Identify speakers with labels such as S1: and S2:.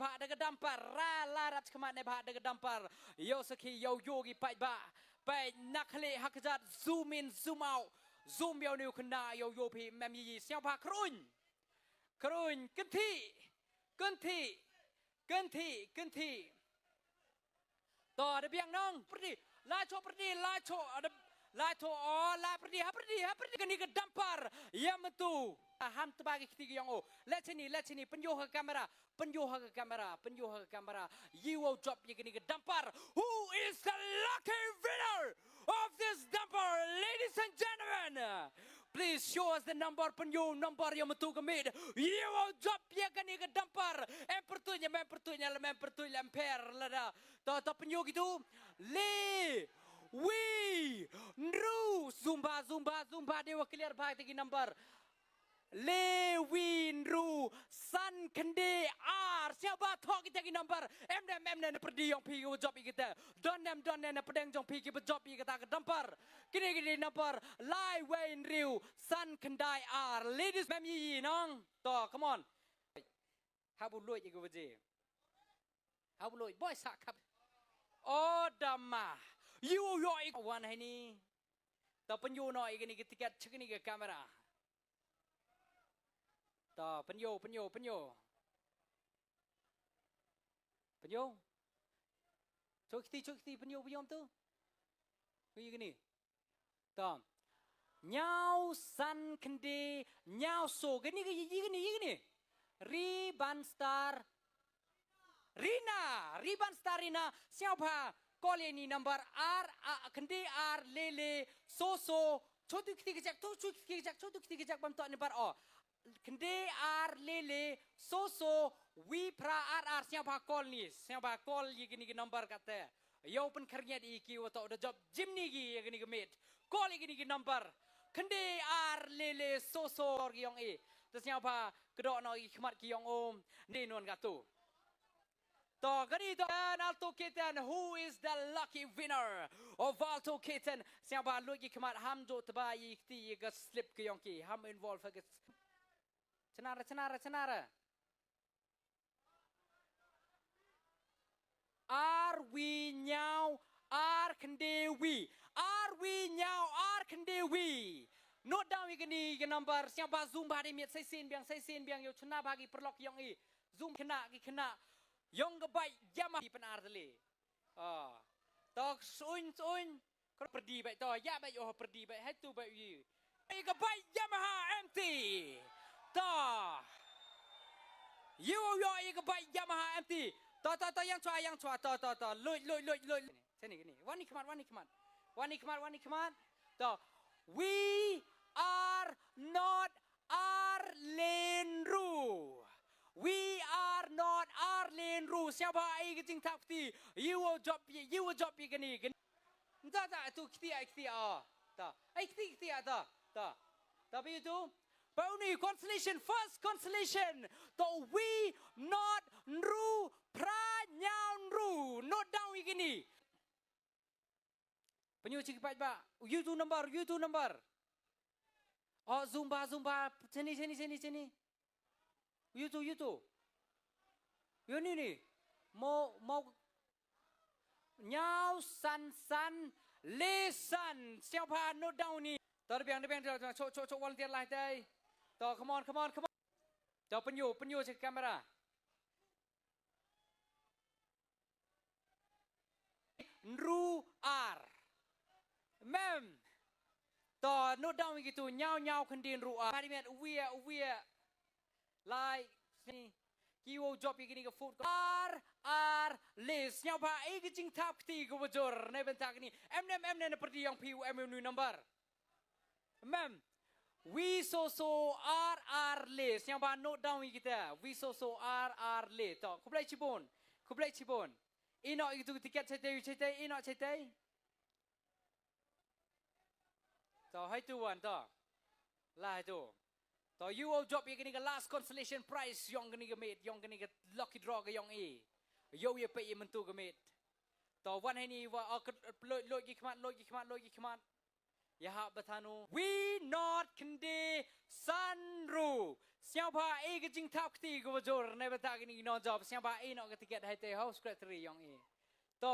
S1: bak de gedampar larat kemat ne bak de gedampar yo seki yo yogi pai ba pai nakhle hakjat zoom in zoom out zoom yo new kena yo yo pi mem yi siao ba kruin kentiต่อเดี๋ยวเบียงน้องปฏิลาโชอ๋อลาปฏิฮะกันนี่ก็ดัมปาร์ยามันตูหันตบากิคิกยองโอเลชนี่ปัญโยหะกล้องyou will drop ยังกันนี่ก็ดัมปาร์ who is the lucky winner of this dumper ladies and gentlemen please show us the number penyu number yang betul kemid you will drop yang kan ni ke dampar pertunya lemper lada to penyu gitu le we nru zumba dewa clear bhai tegi number le we nru san kende ar siapa thok kita ki number em perdi yang pi ko job kita don nem pedeng jong pi ki job kita ke dampar kini number lai we nru san kendai ar ladies mem yi nong to come on how bu loi ko je how bu loi boy sak kap oh dama you yo one hai ni to penyu noi kini ke tiket chini ke kameraต่อปัญโยช่วยตีปัญโยพยมตู้คือยังไงต่อเงาสันคันดีเงาโซกันนี่ก็ยังไงรีบันสตาร์รีนาเสียวพากอลนี่นัมเบอร์อาร์คันดีอาร์เลโซช่วยตีกระจักบัมต่อนัมเบอร์อ๋อคันเดอาร์เลโซวีพระอาร์เสียงพากอลนี่เสียงพากอลยี่กินนัมเบอร์กันแต่ยาวเป็นคดีอีกิวต่อเดจ็อบจิมนี่กี่ยี่กินเมดกอลยี่กินนัมเบอร์คันเดอาร์เลโซกี่ยองแต่เสียงพากระโดดน้อยขมัดกี่ยองโอมนี่นวลกันตัวต่อกันนี่ต่อนัลโตเกตัน who is the lucky winner of Alto Kitten เสียงพาลุยกี่ขมัดห้ามโจทย์บายอีกที่ก็สลิปกี่ยองกี่ห้าม involve ก็ชนะระare we now are can we are we now are can we note downอีกนี่กัน number เสียงบา zoom บาได้เมียใส่เส้นเบียงอยู่ชนะบากีประล็อกยองอี zoom ขณะยองกบใบยามาเป็นอาร์ทะเลต่อซุนก็ประดีใบต่อยาใบโอ้ประดีใบให้ตัวใบยี่ไอ้กบใบยามาฮ่า emptyต่อยูโยอีกใบยามาฮ่า empty ต่อยังชัวต่อลุยเช่นนี้วันนี้ขมัดต่อ we are not our lane rule we are not our lane rule เสียบ่ไอ้ก็จริงทักที you will drop อีกนี่กันต่อตัวคิดต่อไอ้คิดต่อไปอยู่but only consolation first consolation to we not ru pranyan ru not downอีกนี่penyu cik baik ba YouTube number oh zumba sini YouTube yo ni mau nyau san lesan siapa not down niต่อเบียงโชว์วอลเทียร์ไลน์ได้ต่อ come on ต่อปัญญูเช็คแคมเมรารูอาร์แม่มต่อโน้ตดาวน์กี่ตัวเงาคันดินรูอาร์มาดิเมนเวียไลน์นี่กิวจ็อบอีกนี่ก็ฟูดอาร์เลสเงาพาไอ้ก็จริงทับตีกูบจอร์ในเป็นทางนี้เอ็มเนี่ยปฏิยังพิวเอ็มนูนัมเบอร์Ma'am, we so R list. Yang bah note down kita. We so R list. Tak, kublai cibon. Ino itu tiket cetai. Ino cetai. Tak, hai tu wan tak. Lah itu. Tak, you will drop yang ni ke last consolation prize yang ni ke mate, yang ni ke lucky draw ke yang Yo ye pay mentu ke mate. Tak, wan hai ni wa loi kemat. Ya ha batanu we not kende sunru siapa ke jing tap kti go jor ne bata gini non job siapa nok ketiket hai te house kretri yang to